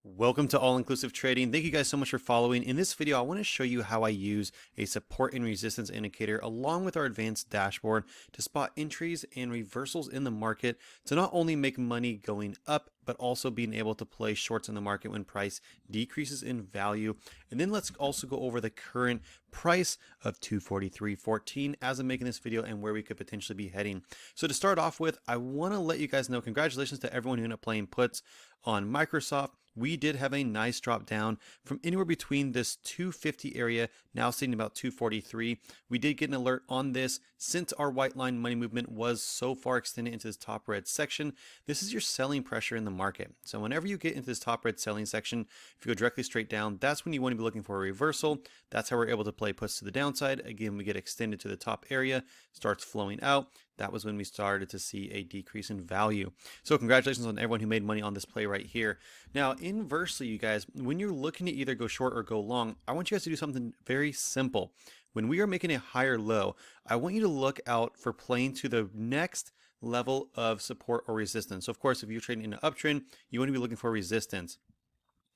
Welcome to All-Inclusive Trading. Thank you guys so much for following. In this video, I want to show you how I use a support and resistance indicator along with our advanced dashboard to spot entries and reversals in the market to not only make money going up, but also being able to play shorts in the market when price decreases in value. And then let's also go over the current price of 243.14 as I'm making this video and where we could potentially be heading. So to start off with, I want to let you guys know, congratulations to everyone who ended up playing puts on Microsoft. We did have a nice drop down from anywhere between this 250 area, now sitting about 243. We did get an alert on this since our white line money movement was so far extended into this top red section. This is your selling pressure in the market. So whenever you get into this top red selling section, if you go directly straight down, that's when you want to be looking for a reversal. That's how we're able to play puts to the downside. Again, we get extended to the top area, starts flowing out. That was when we started to see a decrease in value. So congratulations on everyone who made money on this play right here. Now, inversely, you guys, when you're looking to either go short or go long, I want you guys to do something very simple. When we are making a higher low, I want you to look out for playing to the next level of support or resistance. So of course, if you're trading in an uptrend, you want to be looking for resistance.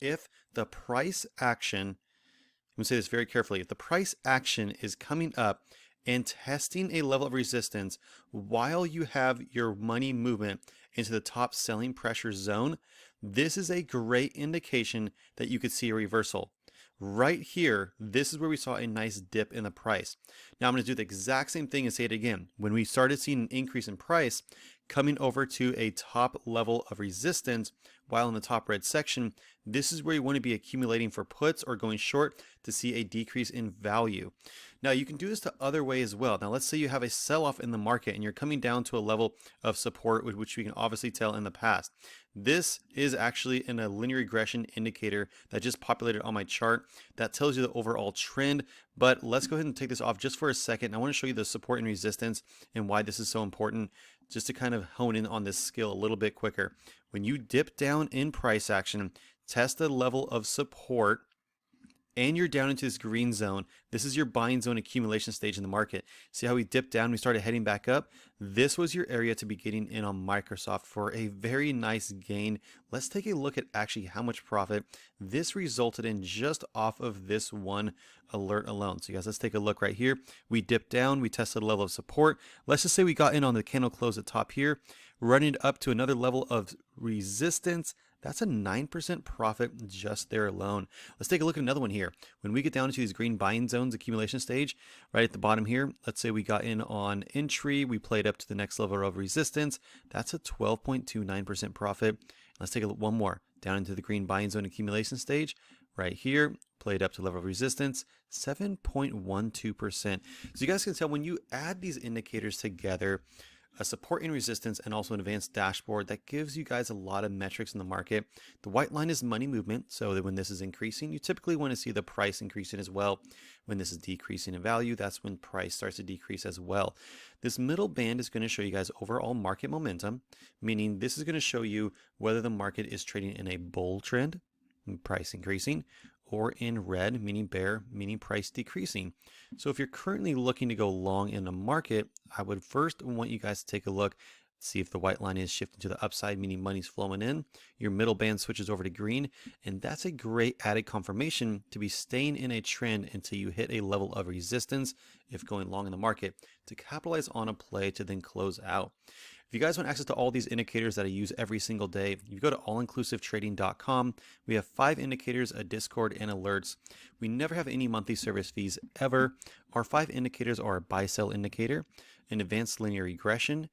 If the price action, I'm going to say this very carefully, if the price action is coming up and testing a level of resistance while you have your money movement into the top selling pressure zone, this is a great indication that you could see a reversal. Right here, this is where we saw a nice dip in the price. Now I'm going to do the exact same thing and say it again. When we started seeing an increase in price coming over to a top level of resistance while in the top red section, this is where you want to be accumulating for puts or going short to see a decrease in value. Now you can do this the other way as well. Now let's say you have a sell-off in the market and you're coming down to a level of support, which we can obviously tell in the past. This is actually in a linear regression indicator that just populated on my chart that tells you the overall trend. But let's go ahead and take this off just for a second. I want to show you the support and resistance and why this is so important, just to kind of hone in on this skill a little bit quicker. When you dip down in price action, test the level of support, and you're down into this green zone. This is your buying zone accumulation stage in the market. See how we dipped down, we started heading back up? This was your area to be getting in on Microsoft for a very nice gain. Let's take a look at actually how much profit this resulted in just off of this one alert alone. So you guys, let's take a look right here. We dipped down, we tested a level of support. Let's just say we got in on the candle close at top here, running up to another level of resistance. That's a 9% profit just there alone. Let's take a look at another one here. When we get down into these green buying zones accumulation stage, right at the bottom here, let's say we got in on entry, we played up to the next level of resistance. That's a 12.29% profit. Let's take a look one more down into the green buying zone accumulation stage. Right here, played up to level of resistance, 7.12%. So you guys can tell when you add these indicators together, a support and resistance, and also an advanced dashboard, that gives you guys a lot of metrics in the market. The white line is money movement, so that when this is increasing, you typically want to see the price increasing as well. When this is decreasing in value, that's when price starts to decrease as well. This middle band is going to show you guys overall market momentum, meaning this is going to show you whether the market is trading in a bull trend, price increasing, or in red, meaning bear, meaning price decreasing. So if you're currently looking to go long in the market, I would first want you guys to take a look, see if the white line is shifting to the upside, meaning money's flowing in. Your middle band switches over to green, and that's a great added confirmation to be staying in a trend until you hit a level of resistance if going long in the market to capitalize on a play to then close out. If you guys want access to all these indicators that I use every single day, you go to allinclusivetrading.com. We have 5 indicators, a Discord, and alerts. We never have any monthly service fees ever. Our 5 indicators are a buy-sell indicator, an advanced linear regression,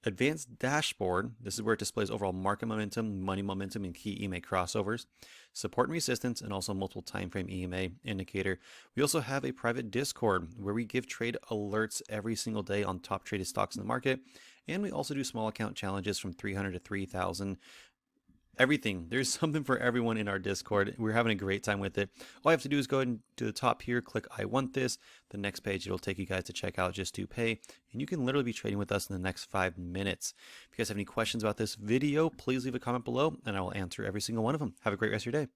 advanced dashboard. This is where it displays overall market momentum, money momentum, and key EMA crossovers, support and resistance, and also multiple time frame EMA indicator. We also have a private Discord where we give trade alerts every single day on top traded stocks in the market. And we also do small account challenges from 300 to 3,000. Everything. There's something for everyone in our Discord. We're having a great time with it. All you have to do is go ahead to the top here, click I want this. The next page, it'll take you guys to check out Just to Pay. And you can literally be trading with us in the next 5 minutes. If you guys have any questions about this video, please leave a comment below and I will answer every single one of them. Have a great rest of your day.